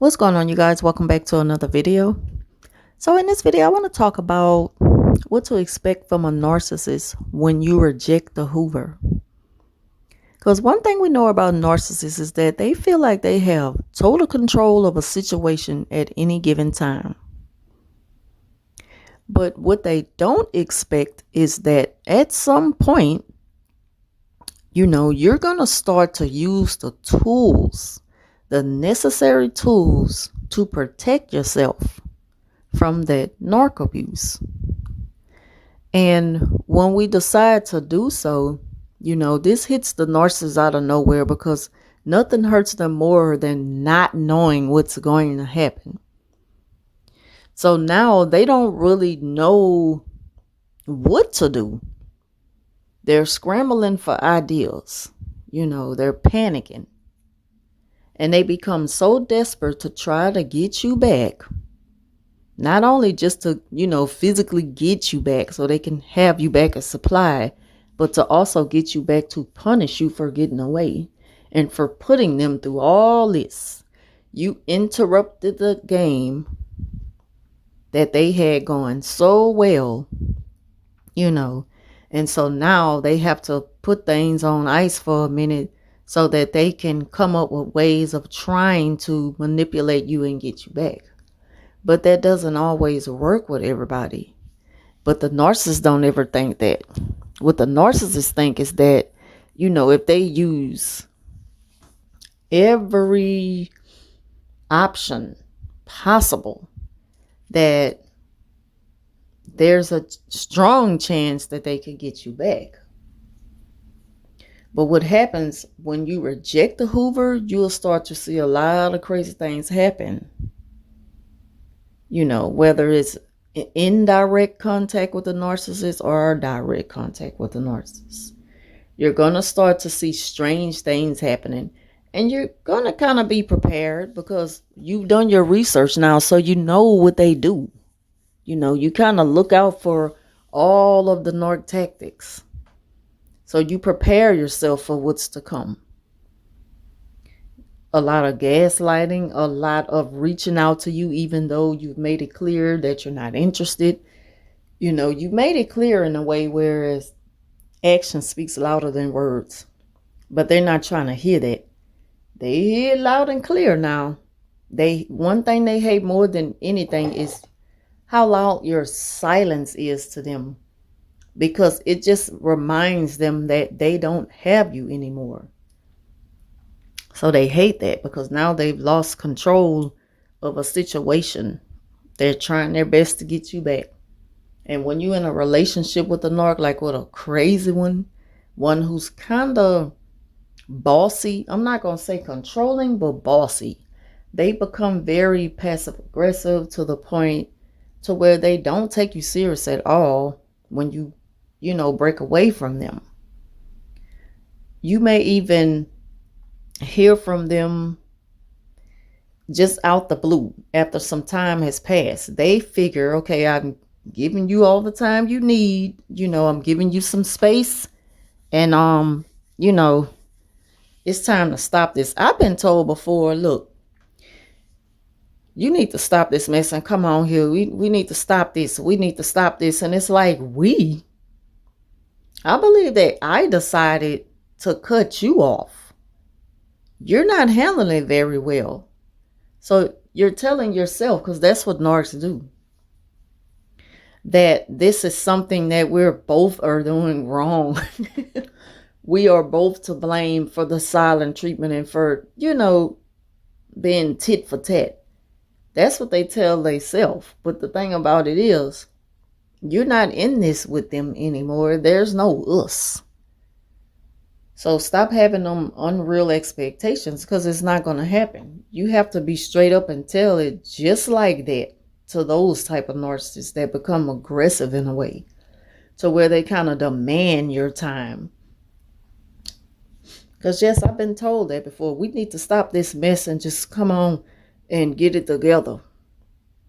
What's going on, you guys? Welcome back to another video. So in this video, I want to talk about what to expect from a narcissist when you reject the Hoover. Because one thing we know about narcissists is that they feel like they have total control of a situation at any given time. But what they don't expect is that at some point, you're going to start to use the tools, the necessary tools to protect yourself from that narc abuse. And when we decide to do so, this hits the narcissist out of nowhere because nothing hurts them more than not knowing what's going to happen. So now they don't really know what to do. They're scrambling for ideas. They're panicking. And they become so desperate to try to get you back. Not only just to, physically get you back so they can have you back as supply, but to also get you back to punish you for getting away and for putting them through all this. You interrupted the game that they had going so well, and so now they have to put things on ice for a minute so that they can come up with ways of trying to manipulate you and get you back. But that doesn't always work with everybody. But the narcissists don't ever think that. What the narcissists think is that, if they use every option possible, that there's a strong chance that they could get you back. But what happens when you reject the Hoover, you'll start to see a lot of crazy things happen. Whether it's indirect contact with the narcissist or direct contact with the narcissist. You're going to start to see strange things happening. And you're going to kind of be prepared because you've done your research now, so you know what they do. You kind of look out for all of the narc tactics. So you prepare yourself for what's to come. A lot of gaslighting, a lot of reaching out to you even though you've made it clear that you're not interested. You've made it clear in a way whereas action speaks louder than words. But they're not trying to hear that. They hear it loud and clear now. One thing they hate more than anything is how loud your silence is to them. Because it just reminds them that they don't have you anymore. So they hate that because now they've lost control of a situation. They're trying their best to get you back. And when you're in a relationship with a narc, like with a crazy one who's kind of bossy, I'm not going to say controlling, but bossy. They become very passive aggressive to the point to where they don't take you serious at all when you break away from them. You may even hear from them just out the blue after some time has passed. They figure, okay, I'm giving you all the time you need. I'm giving you some space. And, it's time to stop this. I've been told before, look, you need to stop this mess and come on here. We need to stop this. We need to stop this. And it's like, I believe that I decided to cut you off. You're not handling it very well. So you're telling yourself, because that's what narcs do, that this is something that we're both are doing wrong. We are both to blame for the silent treatment and for, being tit for tat. That's what they tell themselves. But the thing about it is, you're not in this with them anymore. There's no us. So stop having them unreal expectations because it's not going to happen. You have to be straight up and tell it just like that to those type of narcissists that become aggressive in a way to where they kind of demand your time. Because yes, I've been told that before. We need to stop this mess and just come on and get it together.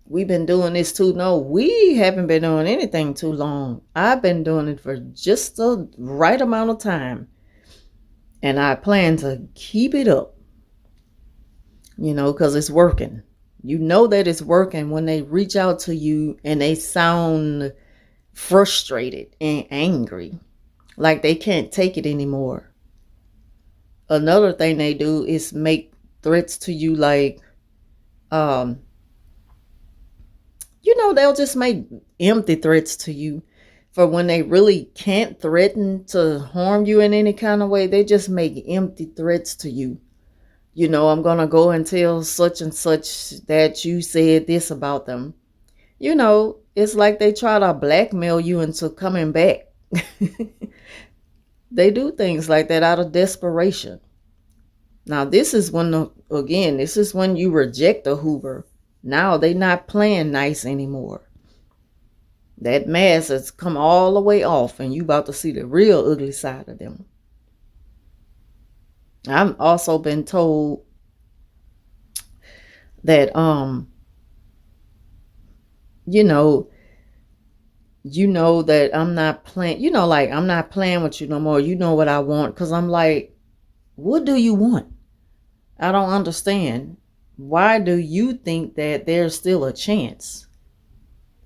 We've been doing this too. No, we haven't been doing anything too long. I've been doing it for just the right amount of time. And I plan to keep it up. because it's working. You know that it's working when they reach out to you and they sound frustrated and angry, like they can't take it anymore. Another thing they do is make threats to you, like, they'll just make empty threats to you. For when they really can't threaten to harm you in any kind of way, they just make empty threats to you. I'm going to go and tell such and such that you said this about them. It's like they try to blackmail you into coming back. They do things like that out of desperation. Now, this is when you reject a Hoover. Now they not playing nice anymore. That mask has come all the way off, and you about to see the real ugly side of them. I've also been told that that I'm not playing, like I'm not playing with you no more. You know what I want, because I'm like, what do you want? I don't understand. Why do you think that there's still a chance?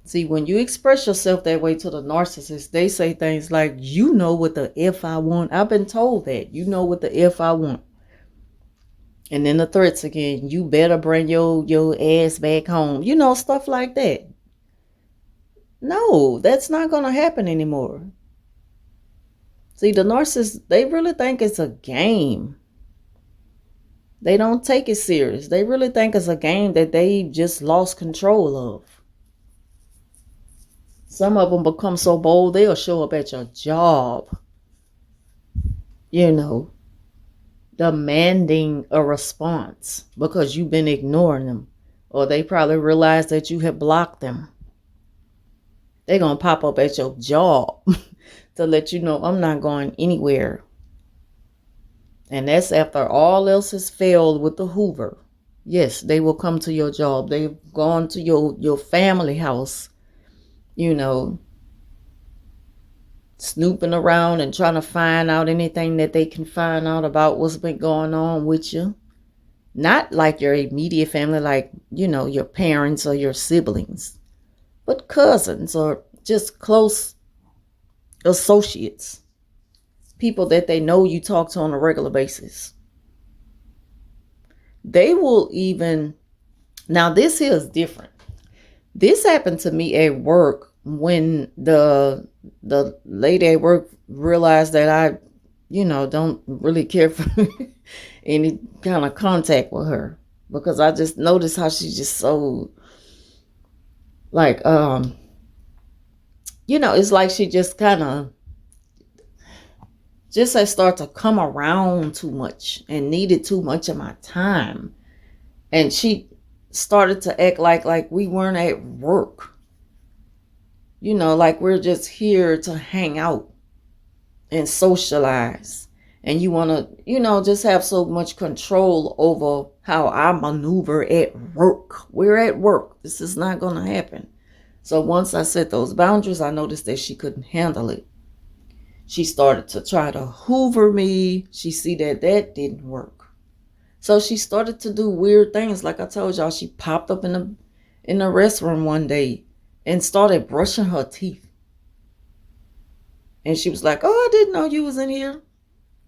See, when you express yourself that way to the narcissist, they say things like, you know what the F I want. I've been told that. You know what the F I want. And then the threats again, you better bring your ass back home. Stuff like that. No, that's not going to happen anymore. See, the narcissists, they really think it's a game. They don't take it serious. They really think it's a game that they just lost control of. Some of them become so bold, they'll show up at your job, demanding a response because you've been ignoring them. Or they probably realize that you have blocked them. They're going to pop up at your job to let you know I'm not going anywhere. And that's after all else has failed with the Hoover. Yes, they will come to your job. They've gone to your family house, snooping around and trying to find out anything that they can find out about what's been going on with you. Not like your immediate family, like, your parents or your siblings, but cousins or just close associates, people that they know you talk to on a regular basis. They will even, now this here is different. This happened to me at work when the lady at work realized that I, don't really care for any kind of contact with her, because I just noticed how she's just so like, it's like she just kind of just had started to come around too much and needed too much of my time. And she started to act like we weren't at work. Like we're just here to hang out and socialize. And you want to, just have so much control over how I maneuver at work. We're at work. This is not going to happen. So once I set those boundaries, I noticed that she couldn't handle it. She started to try to Hoover me. She see that didn't work. So she started to do weird things. Like I told y'all, she popped up in the restroom one day and started brushing her teeth. And she was like, oh, I didn't know you was in here.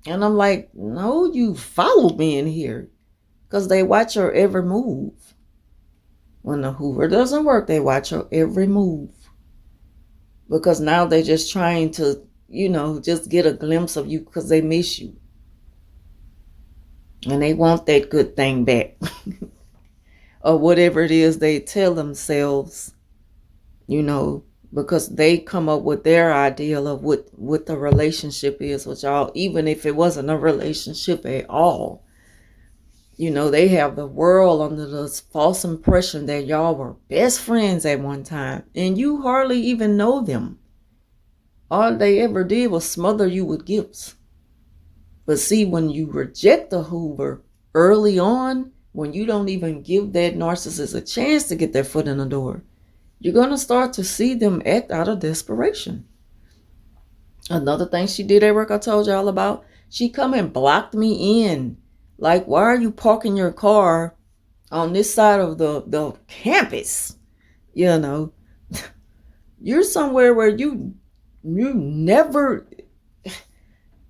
And I'm like, no, you followed me in here. Because they watch her every move. When the Hoover doesn't work, they watch her every move. Because now they're just trying to, just get a glimpse of you because they miss you. And they want that good thing back. Or whatever it is they tell themselves, because they come up with their ideal of what the relationship is with y'all, even if it wasn't a relationship at all. They have the world under this false impression that y'all were best friends at one time, and you hardly even know them. All they ever did was smother you with gifts. But see, when you reject the Hoover early on, when you don't even give that narcissist a chance to get their foot in the door, you're going to start to see them act out of desperation. Another thing she did at work I told y'all about, she come and blocked me in. Like, why are you parking your car on this side of the campus, you know, you're somewhere where you never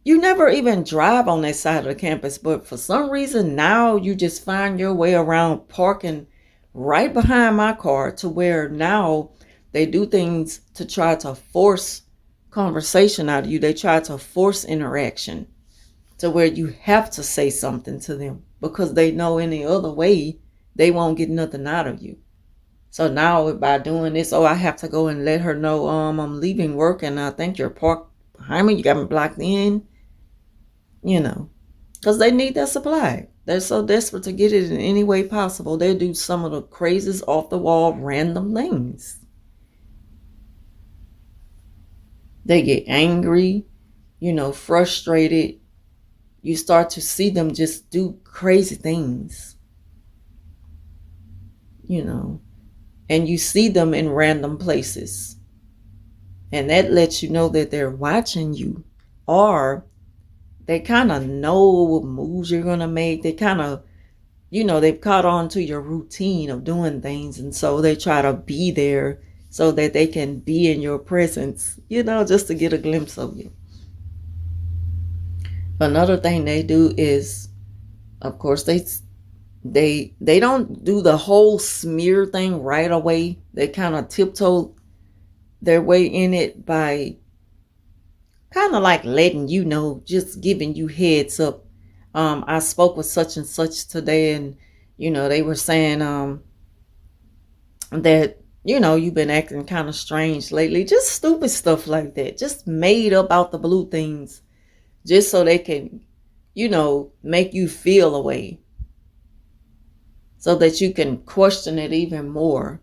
you never even drive on that side of the campus, but for some reason now you just find your way around parking right behind my car, to where now they do things to try to force conversation out of you. They try to force interaction to where you have to say something to them, because they know any other way they won't get nothing out of you. So now by doing this, oh, I have to go and let her know, I'm leaving work and I think you're parked behind me. You got me blocked in, because they need that supply. They're so desperate to get it in any way possible. They do some of the craziest off the wall random things. They get angry, frustrated. You start to see them just do crazy things, and you see them in random places. And that lets you know that they're watching you, or they kind of know what moves you're going to make. They kind of, they've caught on to your routine of doing things. And so they try to be there so that they can be in your presence, just to get a glimpse of you. Another thing they do is, of course, they don't do the whole smear thing right away. They kind of tiptoe their way in it by kind of like letting you know, just giving you heads up. I spoke with such and such today, and they were saying that you've been acting kind of strange lately. Just stupid stuff like that, just made up out the blue things, just so they can make you feel a way, so that you can question it even more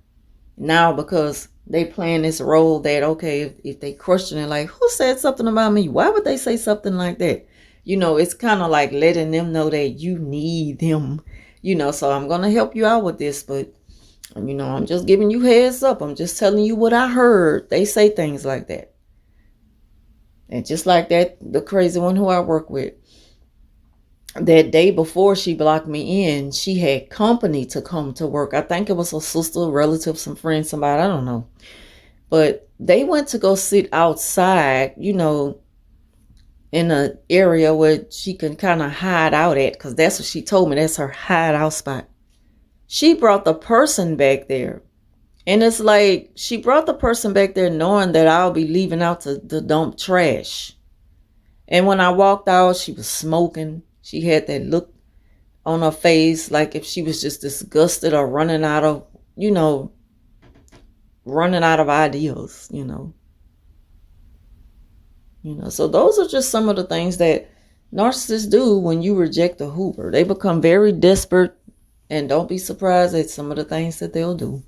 now, because they playing this role that, okay, if they question it, like, who said something about me? Why would they say something like that? It's kind of like letting them know that you need them, so I'm going to help you out with this, but, I'm just giving you heads up. I'm just telling you what I heard. They say things like that. And just like that, the crazy one who I work with, that day before she blocked me in, she had company to come to work. I think it was a sister, relative, some friends, somebody, I don't know. But they went to go sit outside, in an area where she can kind of hide out at, because that's what she told me. That's her hideout spot. She brought the person back there. And it's like, she brought the person back there knowing that I'll be leaving out to dump trash. And when I walked out, she was smoking. She had that look on her face like if she was just disgusted or running out of ideas. So those are just some of the things that narcissists do when you reject a Hoover. They become very desperate, and don't be surprised at some of the things that they'll do.